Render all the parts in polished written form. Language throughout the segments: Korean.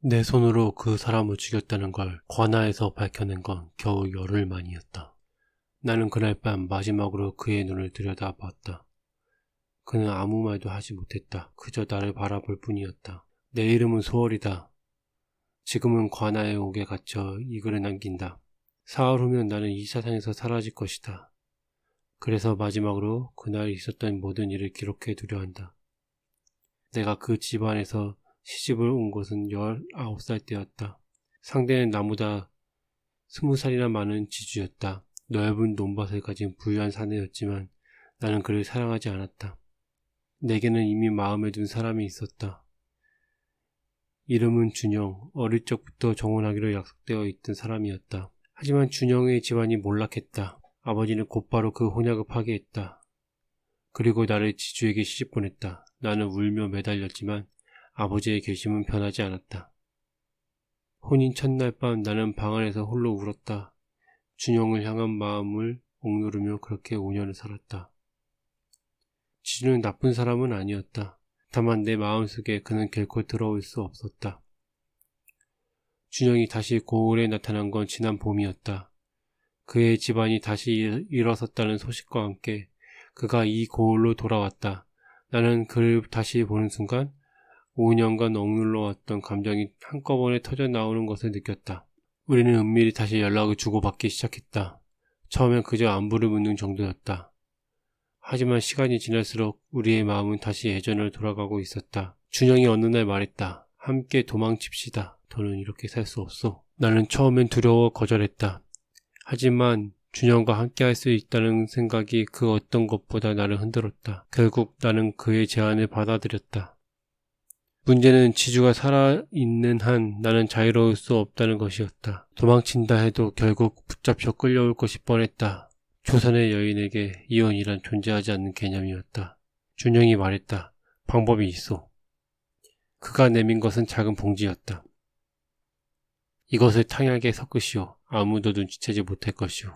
내 손으로 그 사람을 죽였다는 걸 관아에서 밝혀낸 건 겨우 열흘 만이었다. 나는 그날 밤 마지막으로 그의 눈을 들여다봤다. 그는 아무 말도 하지 못했다. 그저 나를 바라볼 뿐이었다. 내 이름은 소월이다. 지금은 관아에 옥에 갇혀 이 글을 남긴다. 사흘 후면 나는 이 세상에서 사라질 것이다. 그래서 마지막으로 그날 있었던 모든 일을 기록해 두려 한다. 내가 그 집안에서 시집을 온 것은 19살 때였다. 상대는 나보다 20살이나 많은 지주였다. 넓은 논밭을 가진 부유한 사내였지만 나는 그를 사랑하지 않았다. 내게는 이미 마음에 둔 사람이 있었다. 이름은 준영. 어릴 적부터 정혼하기로 약속되어 있던 사람이었다. 하지만 준영의 집안이 몰락했다. 아버지는 곧바로 그 혼약을 파기했다. 그리고 나를 지주에게 시집 보냈다. 나는 울며 매달렸지만 아버지의 결심은 변하지 않았다. 혼인 첫날 밤 나는 방 안에서 홀로 울었다. 준영을 향한 마음을 억누르며 그렇게 5년을 살았다. 지주는 나쁜 사람은 아니었다. 다만 내 마음속에 그는 결코 들어올 수 없었다. 준영이 다시 고을에 나타난 건 지난 봄이었다. 그의 집안이 다시 일어섰다는 소식과 함께 그가 이 고을로 돌아왔다. 나는 그를 다시 보는 순간 5년간 억눌러 왔던 감정이 한꺼번에 터져 나오는 것을 느꼈다. 우리는 은밀히 다시 연락을 주고받기 시작했다. 처음엔 그저 안부를 묻는 정도였다. 하지만 시간이 지날수록 우리의 마음은 다시 예전으로 돌아가고 있었다. 준영이 어느 날 말했다. 함께 도망칩시다. 더는 이렇게 살 수 없어. 나는 처음엔 두려워 거절했다. 하지만 준영과 함께 할 수 있다는 생각이 그 어떤 것보다 나를 흔들었다. 결국 나는 그의 제안을 받아들였다. 문제는 지주가 살아있는 한 나는 자유로울 수 없다는 것이었다. 도망친다 해도 결국 붙잡혀 끌려올 것이 뻔했다. 조선의 여인에게 이혼이란 존재하지 않는 개념이었다. 준영이 말했다. 방법이 있어. 그가 내민 것은 작은 봉지였다. 이것을 탕약에 섞으시오. 아무도 눈치채지 못할 것이오.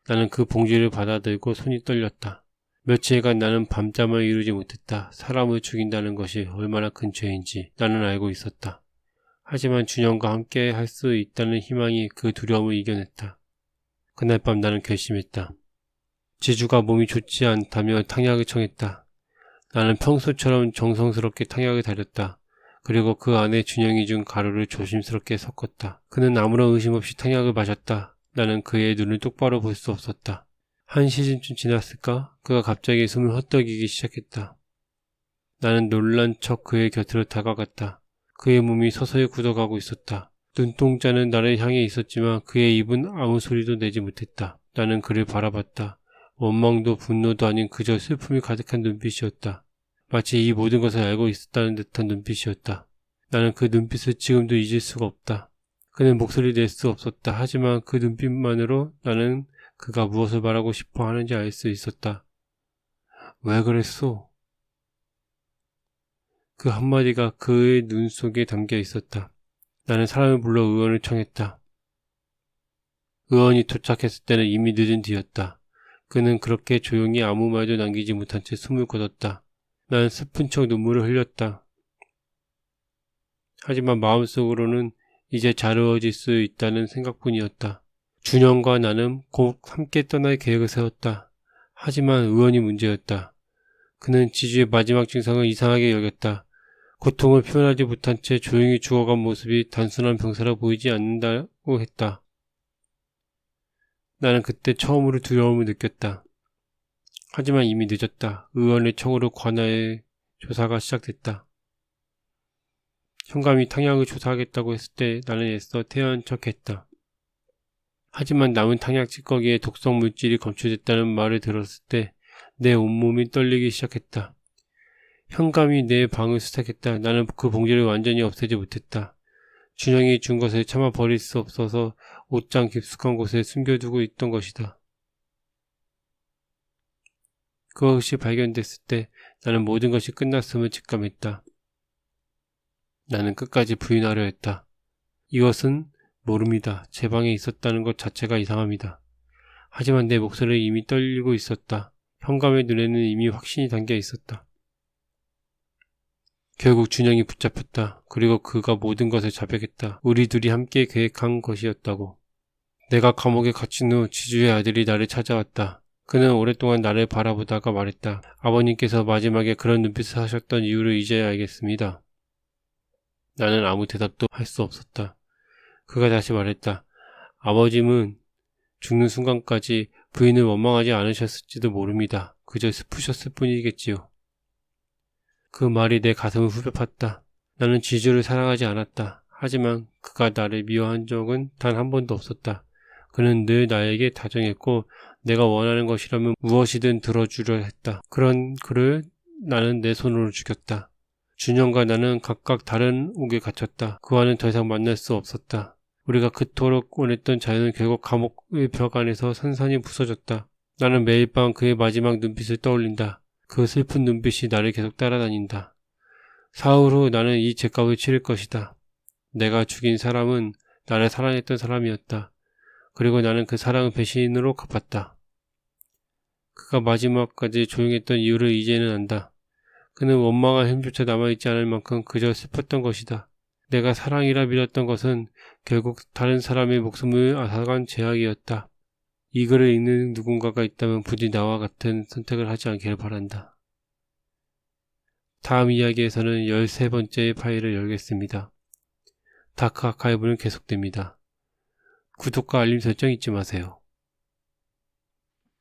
나는 그 봉지를 받아들고 손이 떨렸다. 며칠간 나는 밤잠을 이루지 못했다. 사람을 죽인다는 것이 얼마나 큰 죄인지 나는 알고 있었다. 하지만 준영과 함께 할 수 있다는 희망이 그 두려움을 이겨냈다. 그날 밤 나는 결심했다. 지주가 몸이 좋지 않다며 탕약을 청했다. 나는 평소처럼 정성스럽게 탕약을 다렸다. 그리고 그 안에 준영이 준 가루를 조심스럽게 섞었다. 그는 아무런 의심 없이 탕약을 마셨다. 나는 그의 눈을 똑바로 볼 수 없었다. 한 시즌쯤 지났을까? 그가 갑자기 숨을 헛떡이기 시작했다. 나는 놀란 척 그의 곁으로 다가갔다. 그의 몸이 서서히 굳어가고 있었다. 눈동자는 나를 향해 있었지만 그의 입은 아무 소리도 내지 못했다. 나는 그를 바라봤다. 원망도 분노도 아닌 그저 슬픔이 가득한 눈빛이었다. 마치 이 모든 것을 알고 있었다는 듯한 눈빛이었다. 나는 그 눈빛을 지금도 잊을 수가 없다. 그는 목소리 낼 수 없었다. 하지만 그 눈빛만으로 나는 그가 무엇을 말하고 싶어 하는지 알 수 있었다. 왜 그랬소? 그 한마디가 그의 눈 속에 담겨 있었다. 나는 사람을 불러 의원을 청했다. 의원이 도착했을 때는 이미 늦은 뒤였다. 그는 그렇게 조용히 아무 말도 남기지 못한 채 숨을 거뒀다. 나는 슬픈 척 눈물을 흘렸다. 하지만 마음속으로는 이제 자유로워질 수 있다는 생각뿐이었다. 준영과 나는 곧 함께 떠날 계획을 세웠다. 하지만 의원이 문제였다. 그는 지주의 마지막 증상을 이상하게 여겼다. 고통을 표현하지 못한 채 조용히 죽어간 모습이 단순한 병사라 보이지 않는다고 했다. 나는 그때 처음으로 두려움을 느꼈다. 하지만 이미 늦었다. 의원의 청으로 관아의 조사가 시작됐다. 현감이 탕약을 조사하겠다고 했을 때 나는 애써 태연한 척했다. 하지만 남은 탕약 찌꺼기에 독성 물질이 검출됐다는 말을 들었을 때 내 온몸이 떨리기 시작했다. 현감이 내 방을 수색했다. 나는 그 봉지를 완전히 없애지 못했다. 준영이 준 것을 차마 버릴 수 없어서 옷장 깊숙한 곳에 숨겨두고 있던 것이다. 그것이 발견됐을 때 나는 모든 것이 끝났음을 직감했다. 나는 끝까지 부인하려 했다. 이것은 모릅니다. 제 방에 있었다는 것 자체가 이상합니다. 하지만 내 목소리는 이미 떨리고 있었다. 현감의 눈에는 이미 확신이 담겨 있었다. 결국 준영이 붙잡혔다. 그리고 그가 모든 것을 자백했다. 우리 둘이 함께 계획한 것이었다고. 내가 감옥에 갇힌 후 지주의 아들이 나를 찾아왔다. 그는 오랫동안 나를 바라보다가 말했다. 아버님께서 마지막에 그런 눈빛을 하셨던 이유를 이제야 알겠습니다. 나는 아무 대답도 할 수 없었다. 그가 다시 말했다. 아버님은 죽는 순간까지 부인을 원망하지 않으셨을지도 모릅니다. 그저 슬프셨을 뿐이겠지요. 그 말이 내 가슴을 후벼 팠다. 나는 지주를 사랑하지 않았다. 하지만 그가 나를 미워한 적은 단 한 번도 없었다. 그는 늘 나에게 다정했고 내가 원하는 것이라면 무엇이든 들어주려 했다. 그런 그를 나는 내 손으로 죽였다. 준영과 나는 각각 다른 옥에 갇혔다. 그와는 더 이상 만날 수 없었다. 우리가 그토록 원했던 자유는 결국 감옥의 벽 안에서 산산이 부서졌다. 나는 매일 밤 그의 마지막 눈빛을 떠올린다. 그 슬픈 눈빛이 나를 계속 따라다닌다. 사흘 후 나는 이 죗값을 치를 것이다. 내가 죽인 사람은 나를 사랑했던 사람이었다. 그리고 나는 그 사랑을 배신으로 갚았다. 그가 마지막까지 조용했던 이유를 이제는 안다. 그는 원망한 힘조차 남아있지 않을 만큼 그저 슬펐던 것이다. 내가 사랑이라 믿었던 것은 결국 다른 사람의 목숨을 앗아간 죄악이었다. 이 글을 읽는 누군가가 있다면 부디 나와 같은 선택을 하지 않기를 바란다. 다음 이야기에서는 13번째 파일을 열겠습니다. 다크 아카이브는 계속됩니다. 구독과 알림 설정 잊지 마세요.